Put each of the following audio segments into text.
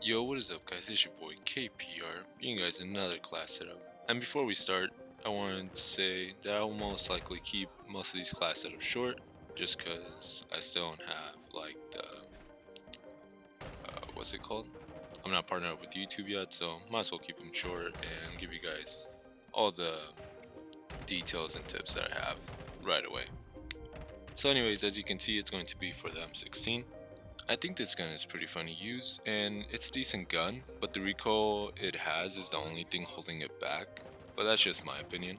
Yo, what is up guys, it's your boy KPR, bringing you guys another class setup. And before we start, I wanted to say that I will most likely keep most of these class setups short, just cause I still don't have like the, what's it called? I'm not partnered up with YouTube yet, so might as well keep them short and give you guys all the details and tips that I have right away. So anyways, as you can see, it's going to be for the M16. I think this gun is pretty fun to use, and it's a decent gun, but the recoil it has is the only thing holding it back, but that's just my opinion.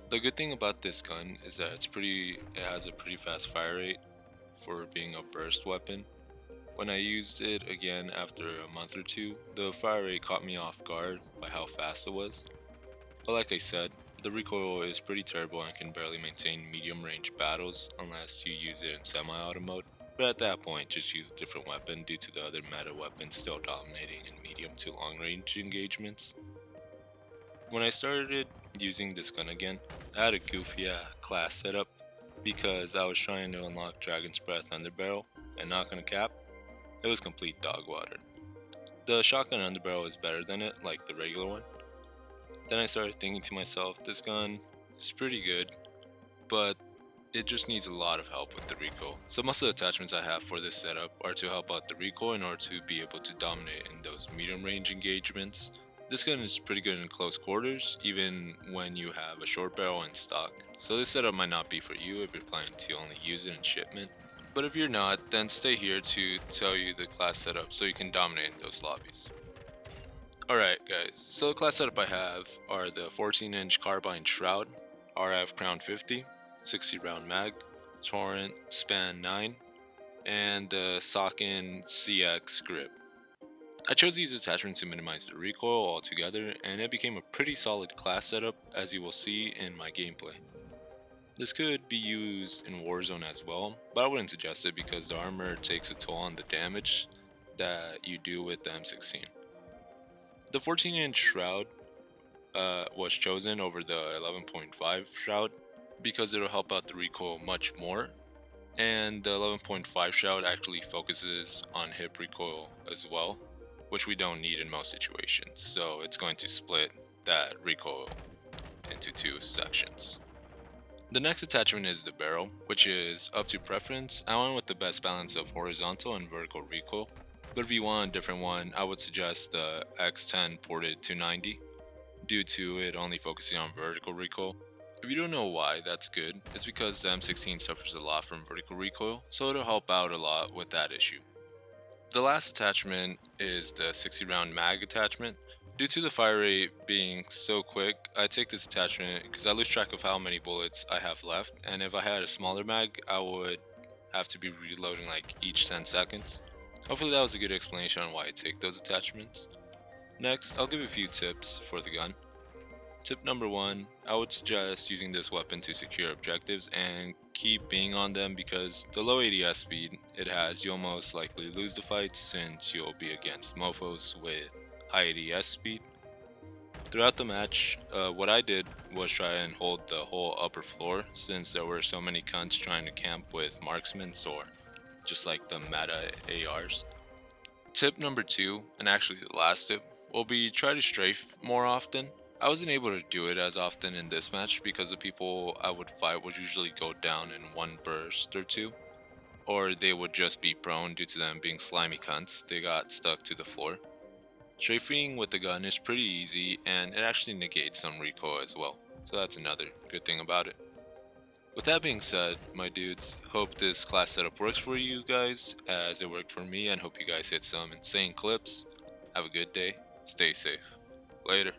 The good thing about this gun is that it has a pretty fast fire rate for being a burst weapon. When I used it again after a month or two, the fire rate caught me off guard by how fast it was. But like I said, the recoil is pretty terrible and can barely maintain medium range battles unless you use it in semi-auto mode. But at that point, just use a different weapon due to the other meta weapons still dominating in medium to long range engagements. When I started using this gun again, I had a goofy class setup because I was trying to unlock Dragon's Breath Underbarrel, and not gonna cap, it was complete dog water. The shotgun underbarrel is better than it, like the regular one. Then I started thinking to myself, this gun is pretty good, but it just needs a lot of help with the recoil. So most of the attachments I have for this setup are to help out the recoil in order to be able to dominate in those medium range engagements. This gun is pretty good in close quarters, even when you have a short barrel in stock. So this setup might not be for you if you're planning to only use it in shipment. But if you're not, then stay here to tell you the class setup so you can dominate in those lobbies. Alright guys, so the class setup I have are the 14-inch carbine shroud, RF Crown 50, 60 round mag, Torrent Span-9, and the Sakin ZX Grip. I chose these attachments to minimize the recoil altogether, and it became a pretty solid class setup as you will see in my gameplay. This could be used in Warzone as well, but I wouldn't suggest it because the armor takes a toll on the damage that you do with the M16. The 14-inch shroud was chosen over the 11.5 shroud because it'll help out the recoil much more, and the 11.5 shroud actually focuses on hip recoil as well, which we don't need in most situations, so it's going to split that recoil into two sections. The next attachment is the barrel, which is up to preference. I went with the best balance of horizontal and vertical recoil, but if you want a different one, I would suggest the X10 ported 290 due to it only focusing on vertical recoil. If you don't know why that's good, it's because the M16 suffers a lot from vertical recoil, so it'll help out a lot with that issue. The last attachment is the 60 round mag attachment. Due to the fire rate being so quick, I take this attachment because I lose track of how many bullets I have left, and if I had a smaller mag, I would have to be reloading like each 10 seconds. Hopefully that was a good explanation on why I take those attachments. Next, I'll give a few tips for the gun. Tip number 1, I would suggest using this weapon to secure objectives and keep being on them because the low ADS speed it has, you'll most likely lose the fight since you'll be against mofos with high ADS speed. Throughout the match, what I did was try and hold the whole upper floor since there were so many cunts trying to camp with marksmen or just like the meta ARs. Tip number 2, and actually the last tip, will be try to strafe more often. I wasn't able to do it as often in this match because the people I would fight would usually go down in one burst or two, or they would just be prone due to them being slimy cunts. They got stuck to the floor. Strafing with the gun is pretty easy and it actually negates some recoil as well, so that's another good thing about it. With that being said, my dudes, hope this class setup works for you guys as it worked for me, and hope you guys hit some insane clips. Have a good day, stay safe. Later.